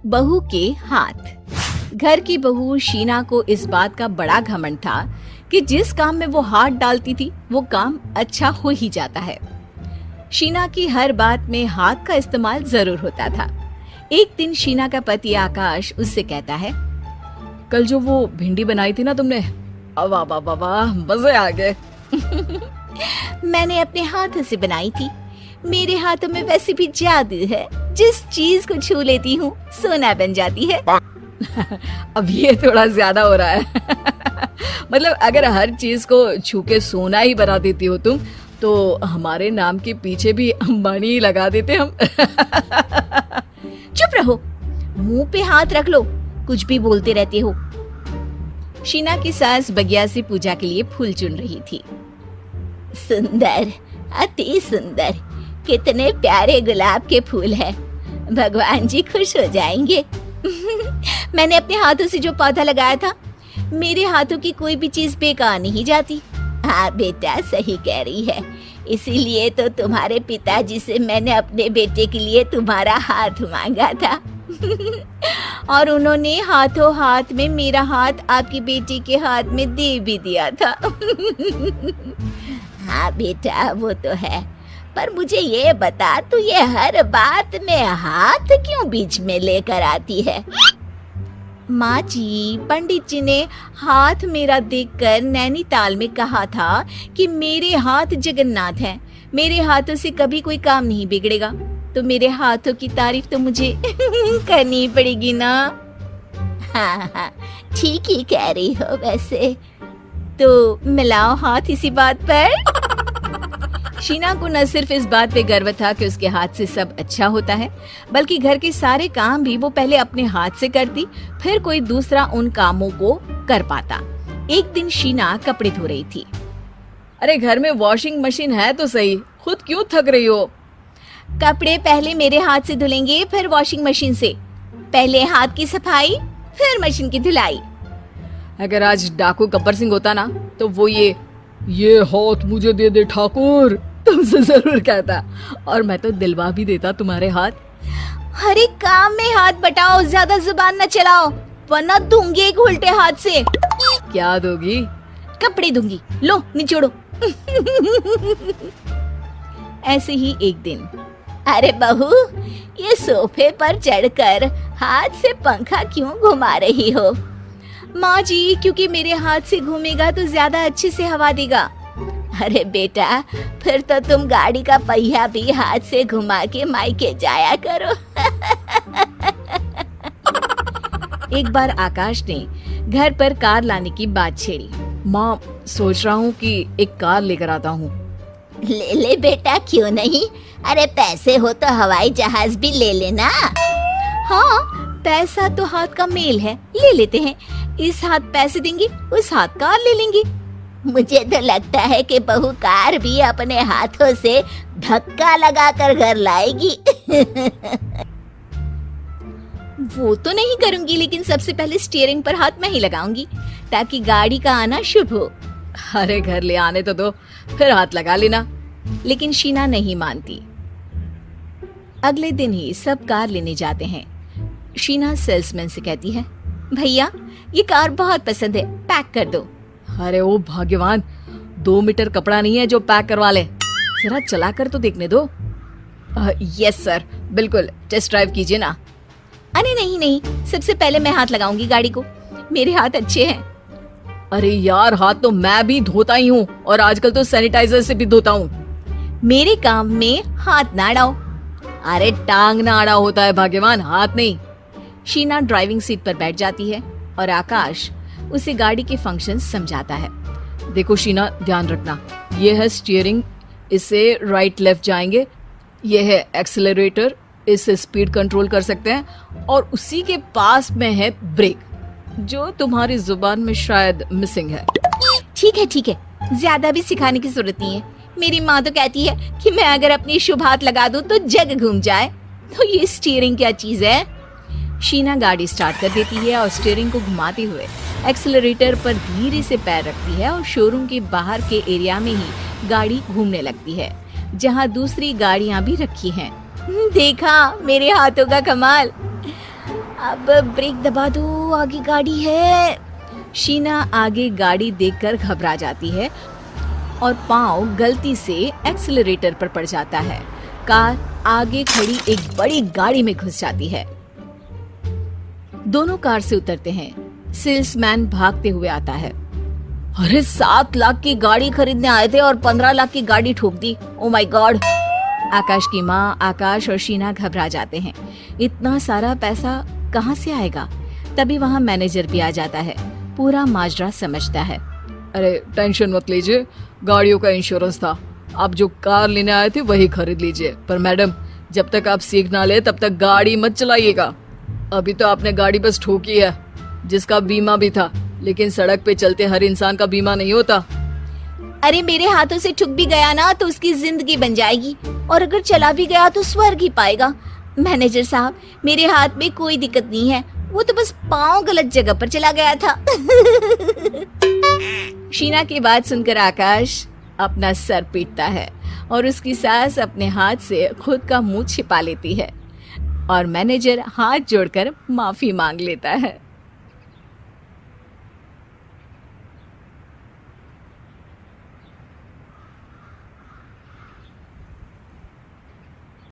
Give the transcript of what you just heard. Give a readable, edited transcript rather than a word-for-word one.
बहू के हाथ। घर की बहू शीना को इस बात का बड़ा घमंड था कि जिस काम में वो हाथ डालती थी वो काम अच्छा हो ही जाता है। शीना की हर बात में हाथ का इस्तेमाल जरूर होता था। एक दिन शीना का पति आकाश उससे कहता है, कल जो वो भिंडी बनाई थी ना तुमने, वाह वाह वाह वाह, मजे आ गए। मैंने अपने हाथों से बनाई थी। मेरे हाथों में वैसे भी जादू है, जिस चीज को छू लेती हूँ सोना बन जाती है। अब ये थोड़ा ज्यादा हो रहा है। मतलब अगर हर चीज को छू के सोना ही बना देती हो तुम, तो हमारे नाम के पीछे भी अंबानी लगा देते हम। चुप रहो, मुंह पे हाथ रख लो, कुछ भी बोलते रहते हो। शीना की सास बगिया से पूजा के लिए फूल चुन रही थी। सुंदर, अति सुंदर, कितने प्यारे गुलाब के फूल हैं। भगवान जी खुश हो जाएंगे। मैंने अपने हाथों से जो पौधा लगाया था, मेरे हाथों की कोई भी चीज बेकार नहीं जाती। हाँ बेटा, सही कह रही है। इसीलिए तो तुम्हारे पिताजी से मैंने अपने बेटे के लिए तुम्हारा हाथ मांगा था। और उन्होंने हाथों हाथ में मेरा हाथ आपकी बेटी के हाथ में दे भी दिया था। हाँ बेटा, वो तो है, पर मुझे ये बता, तू ये हर बात में हाथ क्यों बीच में लेकर आती है? माँ जी, पंडित जी ने हाथ मेरा देखकर नैनीताल में कहा था कि मेरे हाथ जगन्नाथ हैं, मेरे हाथों से कभी कोई काम नहीं बिगड़ेगा। तो मेरे हाथों की तारीफ तो मुझे करनी पड़ेगी ना। हाँ हाँ, ठीक ही कह रही हो वैसे। तो मिलाओ हाथ इसी बात पर। शीना को न सिर्फ इस बात पे गर्व था कि उसके हाथ से सब अच्छा होता है, बल्कि घर के सारे काम भी वो पहले अपने हाथ से करती, फिर कोई दूसरा उन कामों को कर पाता। एक दिन शीना कपड़े धो रही थी। अरे घर में वॉशिंग मशीन है तो सही, खुद क्यों थक रही हो? कपड़े पहले मेरे हाथ से धुलेंगे, फिर वॉशिंग मशीन से। पहले हाथ की सफाई, फिर मशीन की धुलाई। अगर आज डाकू गब्बर सिंह होता ना, तो वो ये हाथ मुझे दे दे ठाकुर तुमसे जरूर कहता, और मैं तो दिलवा भी देता तुम्हारे हाथ। हर एक काम में हाथ बटाओ, ज्यादा जुबान न चलाओ, वरना दूंगी एक उल्टे हाथ से। क्या दोगी? कपड़े दूंगी, लो निचोड़ो। ऐसे ही एक दिन, अरे बहू, ये सोफे पर चढ़कर हाथ से पंखा क्यों घुमा रही हो? माँ जी, क्योंकि मेरे हाथ से घूमेगा तो ज्यादा अच्छे से हवा देगा। अरे बेटा, फिर तो तुम गाड़ी का पहिया भी हाथ से घुमा के मायके जाया करो। एक बार आकाश ने घर पर कार लाने की बात छेड़ी। माँ, सोच रहा हूँ कि एक कार लेकर आता हूँ। ले ले बेटा, क्यों नहीं? अरे पैसे हो तो हवाई जहाज भी ले लेना। हाँ, पैसा तो हाथ का मेल है, ले लेते हैं। इस हाथ पैसे देंगे, उस हाथ कार ले लेंगे। मुझे तो लगता है कि बहू कार भी अपने हाथों से धक्का लगाकर घर लाएगी। वो तो नहीं करूंगी, लेकिन सबसे पहले स्टीयरिंग पर हाथ मैं ही लगाऊंगी, ताकि गाड़ी का आना शुभ हो। अरे घर ले आने तो दो, फिर हाथ लगा लेना। लेकिन शीना नहीं मानती। अगले दिन ही सब कार लेने जाते हैं। शीना सेल्समैन से कहती है, भैया ये कार बहुत पसंद है, पैक कर दो। अरे ओ भाग्यवान, 2 मीटर कपड़ा नहीं है जो पैक करवा ले, जरा चला कर तो देखने दो। यस सर, बिल्कुल, टेस्ट ड्राइव कीजिए ना। अरे नहीं नहीं, सबसे पहले मैं हाथ लगाऊंगी गाड़ी को, मेरे हाथ अच्छे हैं। अरे यार, हाथ तो मैं भी धोता ही हूँ, और आजकल तो सैनिटाइजर से भी धोता हूँ। मेरे काम में हाथ ना अड़ाओ। अरे टांग ना अड़ा होता है भाग्यवान, हाथ नहीं। शीना ड्राइविंग सीट पर बैठ जाती है और आकाश उसे गाड़ी के फंक्शंस समझाता है। देखो शीना, ध्यान रखना, ये है स्टीयरिंग, इससे राइट लेफ्ट जाएंगे। ये है एक्सेलरेटर, इससे स्पीड कंट्रोल कर सकते हैं, और उसी के पास में है ब्रेक, जो तुम्हारी जुबान में शायद मिसिंग है। ठीक है, ज्यादा भी सिखाने की जरूरत नहीं है। मेरी माँ तो कहती है कि मैं अगर अपनी शुभ हाथ लगा दूं तो जग घूम जाए, तो ये स्टीयरिंग क्या चीज है? शीना गाड़ी स्टार्ट कर देती है और स्टीयरिंग को घुमाते हुए एक्सेलरेटर पर धीरे से पैर रखती है, और शोरूम के बाहर के एरिया में ही गाड़ी घूमने लगती है, जहाँ दूसरी गाड़ियाँ भी रखी हैं। देखा मेरे हाथों का कमाल। अब ब्रेक दबा दो, आगे गाड़ी है। शीना आगे गाड़ी देखकर घबरा जाती है और पाँव गलती से एक्सीलरेटर पर पड़ जाता है। कार आगे खड़ी एक बड़ी गाड़ी में घुस जाती है। दोनों कार से उतरते हैं। सेल्समैन भागते हुए आता है। अरे 7 लाख की गाड़ी खरीदने आए थे और 15 लाख की गाड़ी ठोक दी। Oh my God. आकाश की माँ, आकाश और शीना घबरा जाते हैं। इतना सारा पैसा कहाँ से आएगा? तभी वहाँ मैनेजर भी आ जाता है। पूरा माजरा समझता है। अरे टेंशन मत लीजिए, गाड़ियों का इंश्योरेंस था। आप जो कार लेने आए थे वही खरीद लीजिए। पर मैडम, जब तक आप सीख ना ले तब तक गाड़ी मत चलाइएगा। अभी तो आपने गाड़ी बस ठोकी है, जिसका बीमा भी था, लेकिन सड़क पे चलते हर इंसान का बीमा नहीं होता। अरे मेरे हाथों से ठुक भी गया ना तो उसकी जिंदगी बन जाएगी, और अगर चला भी गया तो स्वर्ग ही पाएगा। मैनेजर साहब, मेरे हाथ में कोई दिक्कत नहीं है, वो तो बस पाँव गलत जगह पर चला गया था। शीना की बात सुनकर आकाश अपना सर पीटता है और उसकी सास अपने हाथ से खुद का मुंह छिपा लेती है और मैनेजर हाथ जोड़कर माफी मांग लेता है।